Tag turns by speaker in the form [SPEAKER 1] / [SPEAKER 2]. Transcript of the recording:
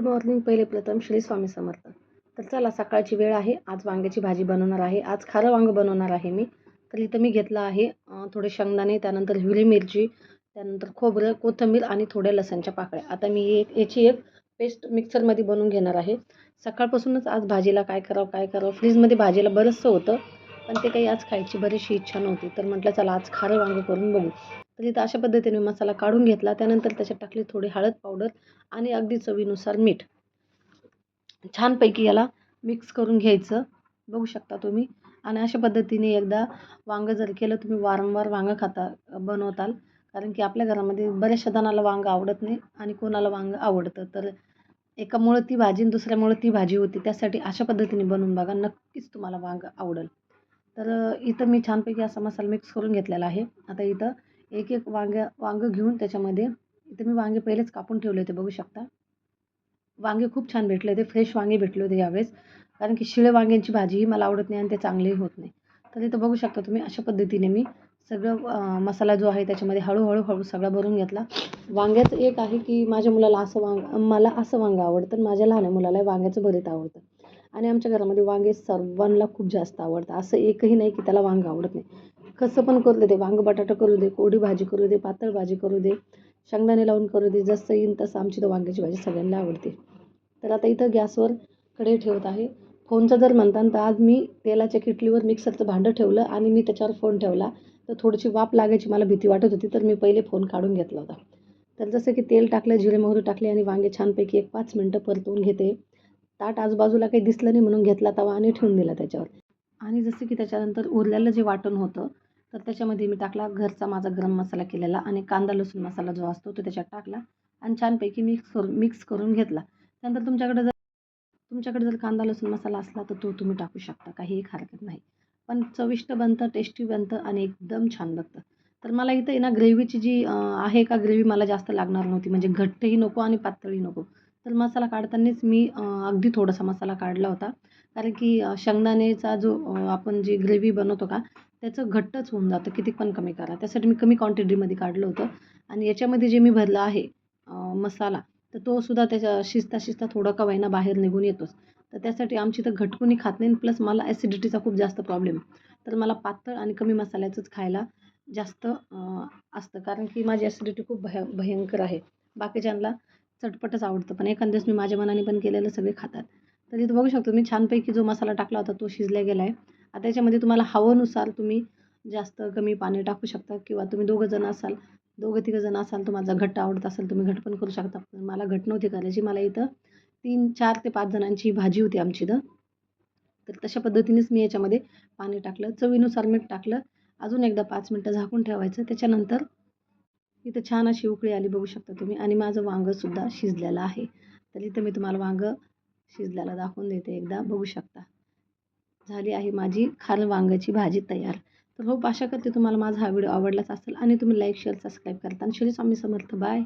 [SPEAKER 1] Good morning. पहिले प्रथम श्री स्वामी समर्थ. तर चला, सकाळची वेळ आहे. आज वांग्याची भाजी बनवणार आहे. आज खारं वांगं बनवणार आहे मी. तर इथं मी घेतलं आहे थोडे शेंगदाणे, त्यानंतर हिरवी मिरची, त्यानंतर खोबरं, कोथिंबीर आणि थोड्या लसणच्या पाकळ्या. आता मी याची एक पेस्ट मिक्सरमध्ये बनवून घेणार आहे. सकाळपासूनच आज भाजीला काय करावं फ्रीजमध्ये भाजीला बरंचसं होतं, पण ते काही आज खायची बरीचशी इच्छा नव्हती. तर म्हटलं चला आज खारं वांगं करून बघू. तर इथं अशा पद्धतीने मसाला काढून घेतला. त्यानंतर त्याच्यात टाकली थोडी हळद पावडर आणि अगदी चवीनुसार मीठ. छानपैकी याला मिक्स करून घ्यायचं, बघू शकता तुम्ही. आणि अशा पद्धतीने एकदा वांगं जर केलं, तुम्ही वारंवार वांगं बनवताल. कारण की आपल्या घरामध्ये बऱ्याचशा जणाला वांगं आवडत नाही आणि कोणाला वांगं आवडतं. तर एकामुळं ती भाजी आणि दुसऱ्यामुळं ती भाजी होती. त्यासाठी अशा पद्धतीने बनवून बघा, नक्कीच तुम्हाला वांगं आवडेल. तर इथं मी छानपैकी असा मसाला मिक्स करून घेतलेला आहे. आता इथं एक वांगं घेऊन त्याच्यामध्ये इथं मी वांगे पहिलेच कापून ठेवले होते, बघू शकता. वांगे खूप छान भेटले होते, फ्रेश वांगे भेटले होते यावेळेस. कारण की शिळे वांग्यांची भाजीही मला आवडत नाही आणि ते चांगलेही होत नाही. तर इथं बघू शकता तुम्ही, अशा पद्धतीने मी सगळं मसाला जो आहे त्याच्यामध्ये हळू सगळा भरून घेतला. वांग्याचं एक आहे की माझ्या मुलाला मला असं वांगं आवडतं आणि माझ्या लहान मुलाला वांग्याचं भरीत आवडतं. आणि आमच्या घरामध्ये वांगे सर्वांना खूप जास्त आवडतं. असं एकही नाही की त्याला वांगं आवडत नाही. कसं पण करू दे, वांगं बटाटा करू दे, कोरडी भाजी करू दे, पातळ भाजी करू दे, शेंगदाणे लावून करू दे, जसं येईल तसं आमची तर वांग्याची भाजी सगळ्यांना आवडते. तर आता इथं गॅसवर कढई ठेवत आहे. फोनचं जर म्हणता तर आज मी तेलाच्या किटलीवर मिक्सरचं भांडं ठेवलं आणि मी त्याच्यावर फोन ठेवला. तर थोडीशी वाफ लागायची मला भीती वाटत होती, तर मी पहिले फोन काढून घेतला होता. तर जसं की तेल टाकलं, जिरे मोहरी टाकले आणि वांगे छानपैकी एक 5 मिनटं परतवून घेते. ताट आजूबाजूला काही दिसलं नाही म्हणून घेतला तवा आणि ठेवून दिला त्याच्यावर. आणि जसं की त्याच्यानंतर उरलेलं जे वाटण होतं, तर त्याच्यामध्ये मी टाकला घरचा माझा गरम मसाला केलेला आणि कांदा लसूण मसाला जो असतो तो त्याच्यात टाकला आणि छानपैकी मिक्स करून घेतला. त्यानंतर तुमच्याकडे जर कांदा लसूण मसाला असला तर तो तुम्ही टाकू शकता, काहीही हरकत नाही. पण चविष्ट बनतं, टेस्टी बनतं आणि एकदम छान लागतं. तर मला इथं आहे ना, ग्रेव्हीची जी आहे का, ग्रेव्ही मला जास्त लागणार नव्हती. म्हणजे घट्टही नको आणि पातळही नको. तर मसाला काढतानाच मी अगदी थोडासा मसाला काढला होता. कारण की शेंगदाण्याचा जो आपण जी ग्रेव्ही बनवतो का, त्याचं घट्टच होऊन जातं, किती पण कमी करा. त्यासाठी मी कमी क्वांटिटीमध्ये काढलं होतं. आणि याच्यामध्ये जे मी भरलं आहे मसाला, तर तो सुद्धा त्याच्या शिजता थोडं का होईना बाहेर निघून येतोच. तर त्यासाठी आमची तर घट कोणी खात नाही, प्लस मला ॲसिडिटीचा खूप जास्त प्रॉब्लेम आहे. तर मला पातळ आणि कमी मसाल्याचंच खायला जास्त असतं. कारण की माझी ॲसिडिटी खूप भयंकर आहे. बाकीच्यांना चटपटच आवडतं, पण एखाद्यावेळेस मी माझ्या मनाने पण केलेलं सगळे खातात. तर इथं बघू शकतो मी छानपैकी जो मसाला टाकला होता तो शिजला गेला आहे. आता त्याच्यामध्ये तुम्हाला हवंनुसार तुम्ही जास्त कमी पाणी टाकू शकता किंवा तुम्ही दोघं तिघं जण असाल, तुम्हाला घट्ट आवडत असेल तुम्ही घट्ट पण करू शकता. पण मला घट्ट नव्हती करायची. मला इथं 4 ते 5 जणांची भाजी होती आमची इथं. तर तशा पद्धतीनेच मी याच्यामध्ये पाणी टाकलं, चवीनुसार मीठ टाकलं. अजून एकदा 5 मिनटं झाकून ठेवायचं. त्याच्यानंतर इथं छान अशी उकळी आली, बघू शकता तुम्ही. आणि माझं वांगंसुद्धा शिजलेलं आहे. तर इथं मी तुम्हाला वांगं शिजल्याला दाखवून देते एकदा, बघू शकता. झाली आहे माझी खारं वांग्याची भाजी तयार. तर होप आशा करते तुम्हाला माझा हा व्हिडिओ आवडलाच असेल आणि तुम्ही लाईक, शेअर, सबस्क्राईब करता. आणि श्री स्वामी समर्थ. बाय.